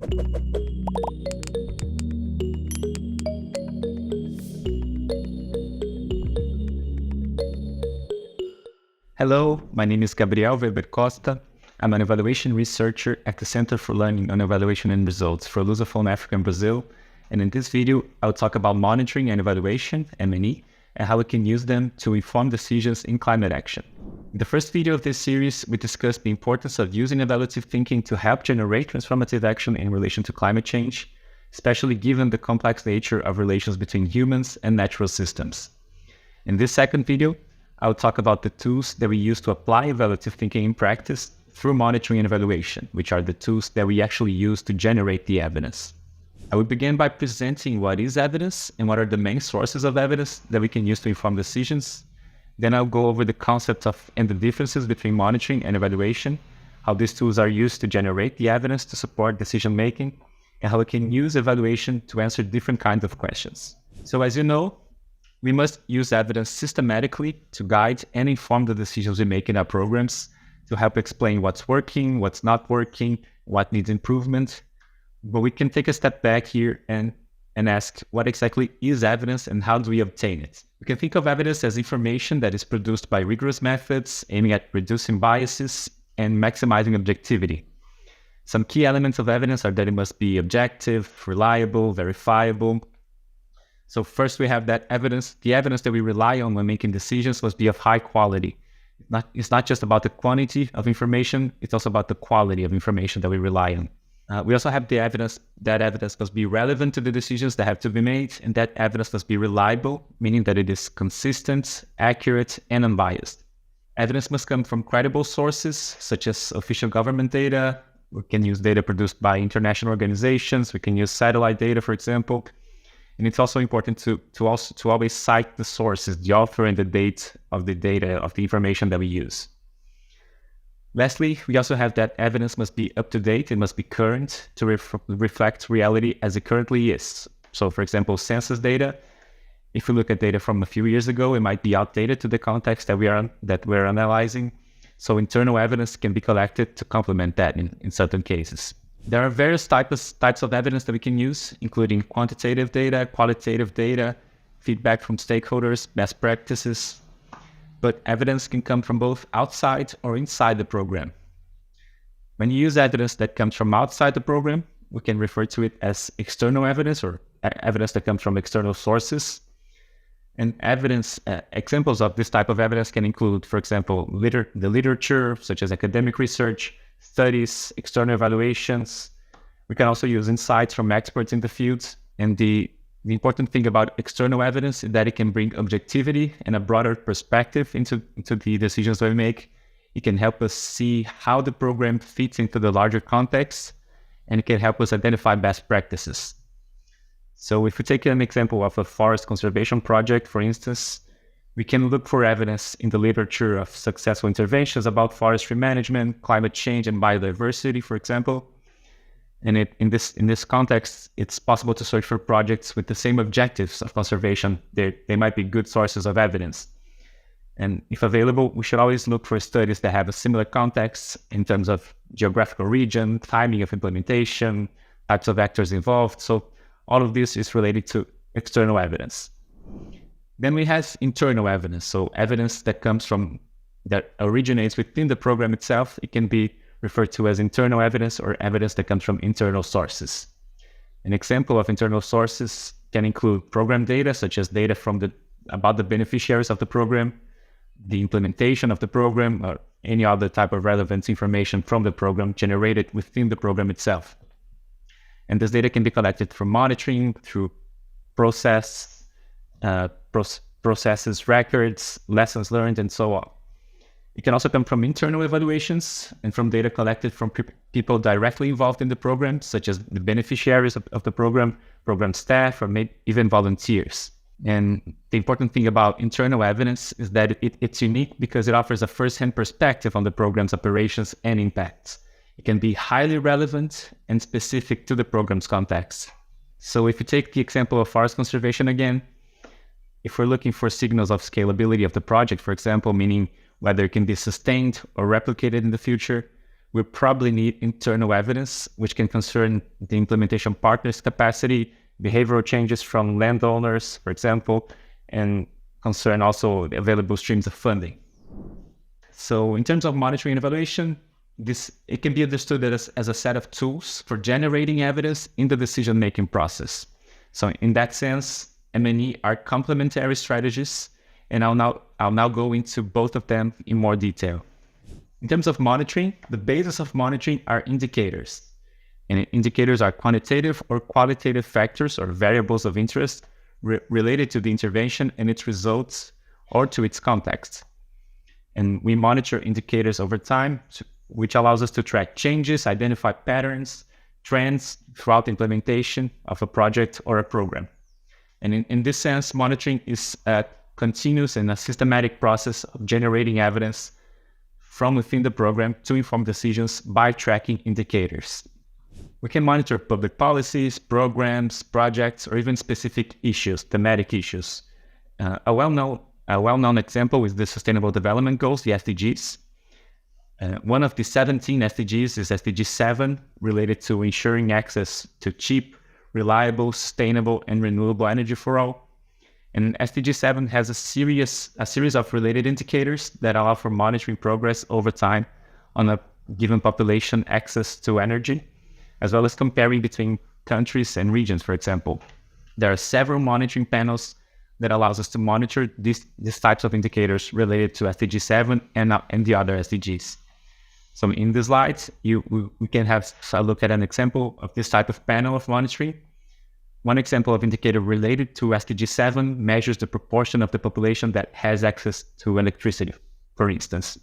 Hello, my name is Gabriel Weber Costa. I'm an evaluation researcher at the Center for Learning on Evaluation and Results for Lusophone Africa and Brazil. And in this video, I'll talk about monitoring and evaluation, M&E, and how we can use them to inform decisions in climate action. In the first video of this series, we discussed the importance of using evaluative thinking to help generate transformative action in relation to climate change, especially given the complex nature of relations between humans and natural systems. In this second video, I'll talk about the tools that we use to apply evaluative thinking in practice through monitoring and evaluation, which are the tools that we actually use to generate the evidence. I will begin by presenting what is evidence and what are the main sources of evidence that we can use to inform decisions. Then I'll go over the concepts of and the differences between monitoring and evaluation, how these tools are used to generate the evidence to support decision making, and how we can use evaluation to answer different kinds of questions. So as you know, we must use evidence systematically to guide and inform the decisions we make in our programs, to help explain what's working, what's not working, what needs improvement. But we can take a step back here and ask what exactly is evidence and how do we obtain it? We can think of evidence as information that is produced by rigorous methods aiming at reducing biases and maximizing objectivity. Some key elements of evidence are that it must be objective, reliable, verifiable. So first we have that evidence. The evidence that we rely on when making decisions must be of high quality. It's not just about the quantity of information, it's also about the quality of information that we rely on. We also have the evidence. That evidence must be relevant to the decisions that have to be made, and that evidence must be reliable, meaning that it is consistent, accurate, and unbiased. Evidence must come from credible sources, such as official government data. We can use data produced by international organizations. We can use satellite data, for example. And it's also important to always cite the sources, the author and the date of the data, of the information that we use. Lastly, we also have that evidence must be up to date. It must be current to reflect reality as it currently is. So for example, census data, if we look at data from a few years ago, it might be outdated to the context that we're analyzing. So internal evidence can be collected to complement that in certain cases. There are various types of evidence that we can use, including quantitative data, qualitative data, feedback from stakeholders, best practices. But evidence can come from both outside or inside the program. When you use evidence that comes from outside the program, we can refer to it as external evidence or evidence that comes from external sources. And evidence, examples of this type of evidence can include, for example, the literature, such as academic research, studies, external evaluations. We can also use insights from experts in the field. And the important thing about external evidence is that it can bring objectivity and a broader perspective into the decisions that we make. It can help us see how the program fits into the larger context, and it can help us identify best practices. So if we take an example of a forest conservation project, for instance, we can look for evidence in the literature of successful interventions about forestry management, climate change, and biodiversity, for example. And in this context, it's possible to search for projects with the same objectives of conservation. They might be good sources of evidence. And if available, we should always look for studies that have a similar context in terms of geographical region, timing of implementation, types of actors involved. So all of this is related to external evidence. Then we have internal evidence. So evidence that originates within the program itself. It can be referred to as internal evidence or evidence that comes from internal sources. An example of internal sources can include program data, such as data about the beneficiaries of the program, the implementation of the program, or any other type of relevant information from the program generated within the program itself. And this data can be collected from monitoring, through processes, records, lessons learned, and so on. It can also come from internal evaluations and from data collected from people directly involved in the program, such as the beneficiaries of the program staff, or maybe even volunteers. And the important thing about internal evidence is that it's unique because it offers a first-hand perspective on the program's operations and impacts. It can be highly relevant and specific to the program's context. So if you take the example of forest conservation again, if we're looking for signals of scalability of the project, for example, meaning whether it can be sustained or replicated in the future, we probably need internal evidence, which can concern the implementation partner's capacity, behavioral changes from landowners, for example, and concern also the available streams of funding. So in terms of monitoring and evaluation, it can be understood as a set of tools for generating evidence in the decision-making process. So in that sense, M&E are complementary strategies, and I'll now go into both of them in more detail. In terms of monitoring, the basis of monitoring are indicators. And indicators are quantitative or qualitative factors or variables of interest related to the intervention and its results or to its context. And we monitor indicators over time, which allows us to track changes, identify patterns, trends throughout the implementation of a project or a program. And in this sense, monitoring is a continuous and a systematic process of generating evidence from within the program to inform decisions by tracking indicators. We can monitor public policies, programs, projects, or even specific issues, thematic issues. A well-known example is the Sustainable Development Goals, the SDGs. One of the 17 SDGs is SDG 7, related to ensuring access to cheap, reliable, sustainable, and renewable energy for all. And SDG 7 has a series of related indicators that allow for monitoring progress over time on a given population access to energy, as well as comparing between countries and regions, for example. There are several monitoring panels that allows us to monitor these types of indicators related to SDG 7 and the other SDGs. So in the slides, we can have a look at an example of this type of panel of monitoring. One example of indicator related to SDG 7 measures the proportion of the population that has access to electricity, for instance,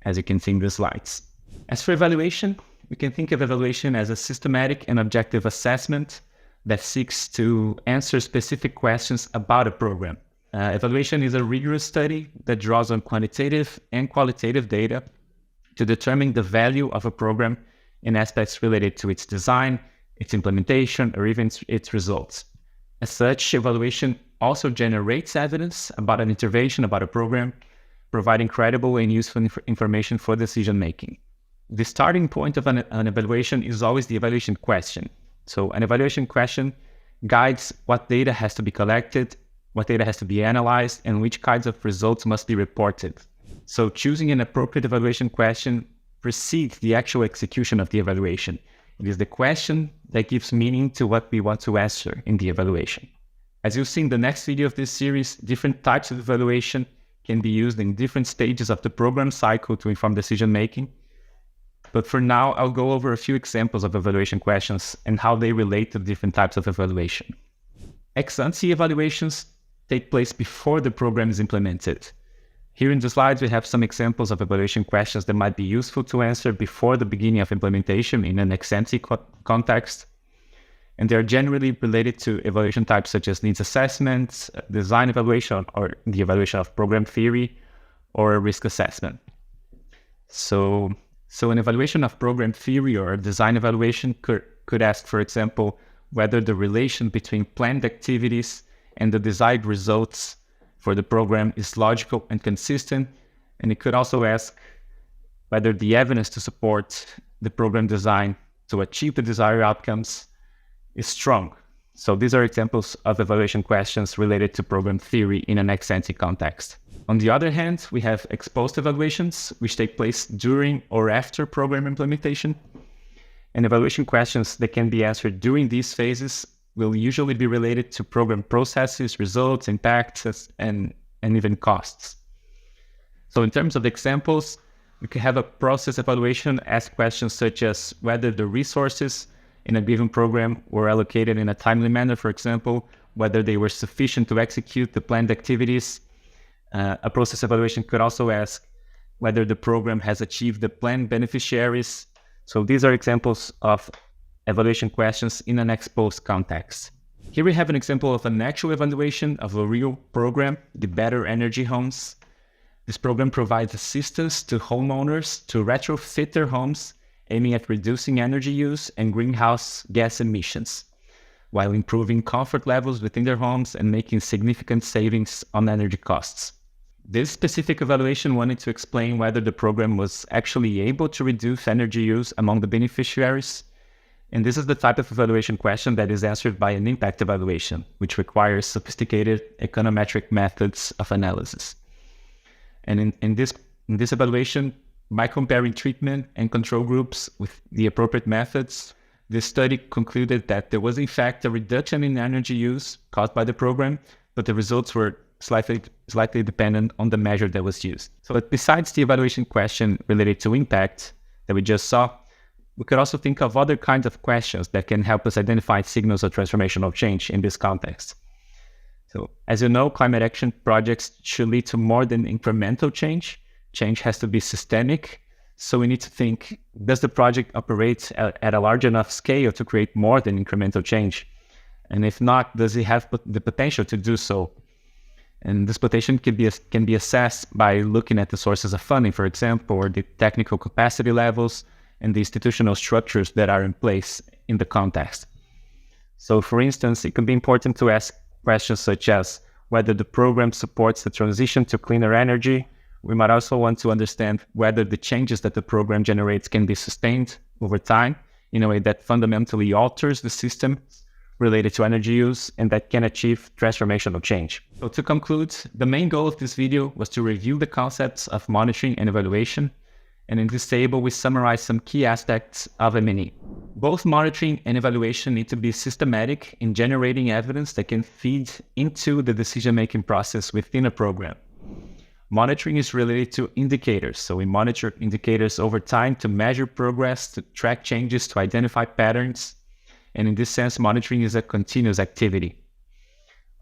as you can see in the slides. As for evaluation, we can think of evaluation as a systematic and objective assessment that seeks to answer specific questions about a program. Evaluation is a rigorous study that draws on quantitative and qualitative data to determine the value of a program in aspects related to its design, its implementation, or even its results. As such, evaluation also generates evidence about an intervention, about a program, providing credible and useful information for decision-making. The starting point of an evaluation is always the evaluation question. So an evaluation question guides what data has to be collected, what data has to be analyzed, and which kinds of results must be reported. So choosing an appropriate evaluation question precedes the actual execution of the evaluation. It is the question that gives meaning to what we want to answer in the evaluation. As you'll see in the next video of this series, different types of evaluation can be used in different stages of the program cycle to inform decision-making. But for now, I'll go over a few examples of evaluation questions and how they relate to different types of evaluation. Ex-ante evaluations take place before the program is implemented. Here in the slides, we have some examples of evaluation questions that might be useful to answer before the beginning of implementation in an ex-ante context. And they're generally related to evaluation types such as needs assessment, design evaluation, or the evaluation of program theory, or risk assessment. So an evaluation of program theory or design evaluation could ask, for example, whether the relation between planned activities and the desired results for the program is logical and consistent. And it could also ask whether the evidence to support the program design to achieve the desired outcomes is strong. So these are examples of evaluation questions related to program theory in an ex-ante context. On the other hand, we have ex-post evaluations, which take place during or after program implementation. And evaluation questions that can be answered during these phases will usually be related to program processes, results, impacts, and even costs. So in terms of examples, we can have a process evaluation ask questions such as whether the resources in a given program were allocated in a timely manner, for example, whether they were sufficient to execute the planned activities. A process evaluation could also ask whether the program has achieved the planned beneficiaries. So these are examples of evaluation questions in an ex-post context. Here we have an example of an actual evaluation of a real program, the Better Energy Homes. This program provides assistance to homeowners to retrofit their homes, aiming at reducing energy use and greenhouse gas emissions, while improving comfort levels within their homes and making significant savings on energy costs. This specific evaluation wanted to explain whether the program was actually able to reduce energy use among the beneficiaries. And this is the type of evaluation question that is answered by an impact evaluation, which requires sophisticated econometric methods of analysis. And in this evaluation, by comparing treatment and control groups with the appropriate methods, the study concluded that there was in fact a reduction in energy use caused by the program, but the results were slightly dependent on the measure that was used. So besides the evaluation question related to impact that we just saw, we could also think of other kinds of questions that can help us identify signals of transformational change in this context. So as you know, climate action projects should lead to more than incremental change. Change has to be systemic. So we need to think, does the project operate at a large enough scale to create more than incremental change? And if not, does it have the potential to do so? And this potential can be assessed by looking at the sources of funding, for example, or the technical capacity levels and the institutional structures that are in place in the context. So for instance, it can be important to ask questions such as whether the program supports the transition to cleaner energy. We might also want to understand whether the changes that the program generates can be sustained over time in a way that fundamentally alters the system related to energy use and that can achieve transformational change. So to conclude, the main goal of this video was to review the concepts of monitoring and evaluation. And in this table, we summarize some key aspects of M&E. Both monitoring and evaluation need to be systematic in generating evidence that can feed into the decision-making process within a program. Monitoring is related to indicators. So we monitor indicators over time to measure progress, to track changes, to identify patterns. And in this sense, monitoring is a continuous activity.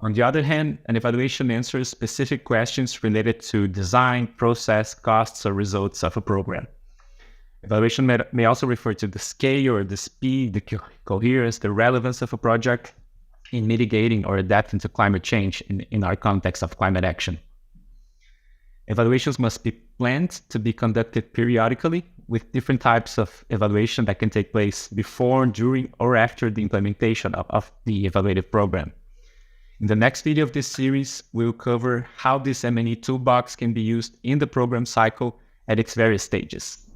On the other hand, an evaluation answers specific questions related to design, process, costs, or results of a program. Evaluation may also refer to the scale or the speed, the coherence, the relevance of a project in mitigating or adapting to climate change in our context of climate action. Evaluations must be planned to be conducted periodically with different types of evaluation that can take place before, during, or after the implementation of the evaluative program. In the next video of this series, we'll cover how this M&E toolbox can be used in the program cycle at its various stages.